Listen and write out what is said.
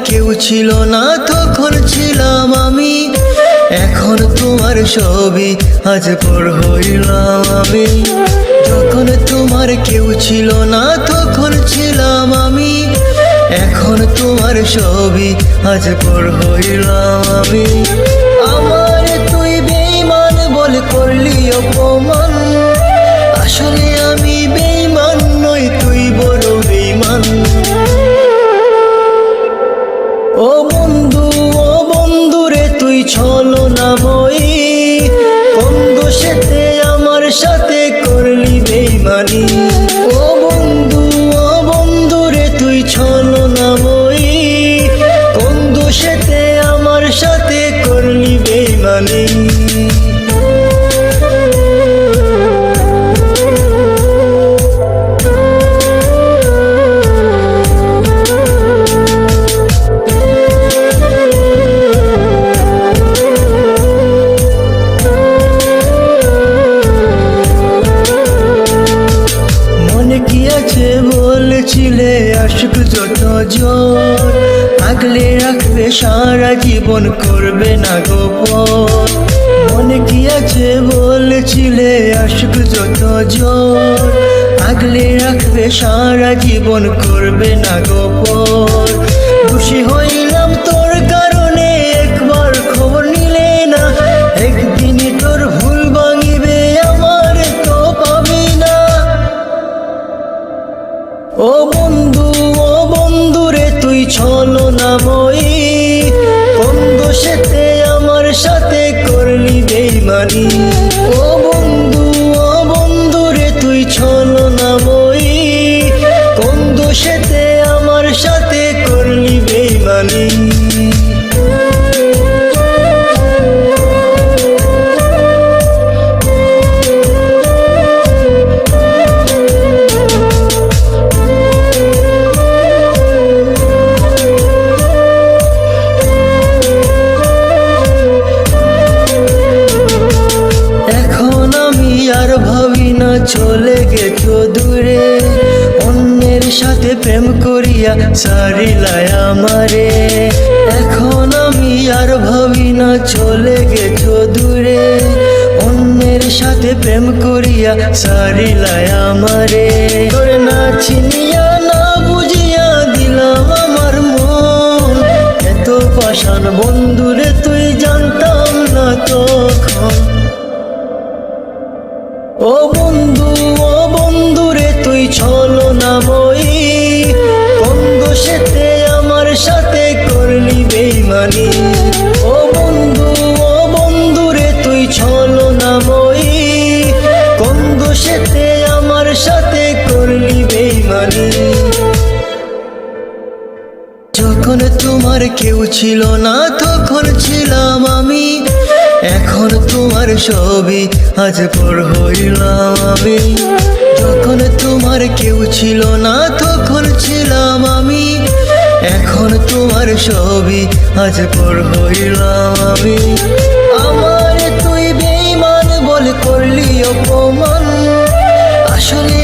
কেউ ছিল না তখন ছিলাম আমি, এখন তোমার ছবি আজ পর হইলাম আমি। যখন তোমার কেউ ছিল না তখন ছিলাম আমি, এখন তোমার ছবি আজ পর হইলাম আমি। আমার তুই বেঈমান বলে করলি অপমান, আসলে আমি বেঈমান নই, তুই বড় বেঈমান। ও বন্ধু রে তুই ছলনাময়ী, কোন দোষেতে আমার সাথে করলি বেঈমানি। ও বন্ধু রে তুই ছলনাময়ী, কোন দোষেতে আমার সাথে করলি বেঈমানি। বলেছিলে আশিক যত জোর, আগলে রাখবে সারা জীবন, করবে না গোপন। মনে কি আছে বলেছিলে আশিক যত জোর, আগলে রাখবে সারা জীবন, করবে না গোপন। খুশি হইলাম তোর কারণে, একবার খবর নিলে না, একদিনই তোর ভুল ভাঙিবে আমার তো পাবি না। ও বন্ধু রে তুই ছলনাময়ী, কোন দোষেতে আমার সাথে করলি বেঈমানি। ও বন্ধু রে তুই ছলনাময়ী, কোন দোষেতে আমার সাথে করলি বেঈমানি। আর ভাবি না চলে গেছো দূরে, অন্যের সাথে প্রেম করিয়া সারিলাই আমারে। এখন আমি আর ভাবি না চলে গেছো দূরে, অন্যের সাথে প্রেম করিয়া সারিলাই আমারে। তোরে না চিনিয়া না বুঝিয়া দিলাম আমার মন, এত পাষাণ বন্ধুরে তুই জানতাম না তখন। ও বন্ধু রে তুই ছলনাময়ী, কোন দোষেতে আমার সাথে করলি বেঈমানি। ও বন্ধু রে তুই ছলনাময়ী, কোন দোষেতে আমার সাথে করলি বেঈমানি। যখন তোমার কেউ ছিল না তখন ছিলাম আমি, এখন তোমার ছবি আজ পর হইলাম আমি। যখন তোমার কেউ ছিল না তখন ছিলাম আমি, এখন তোমার ছবি আজ পর হইলাম আমি। আমার তুই বেঈমান বলে করলি অপমান, আসলে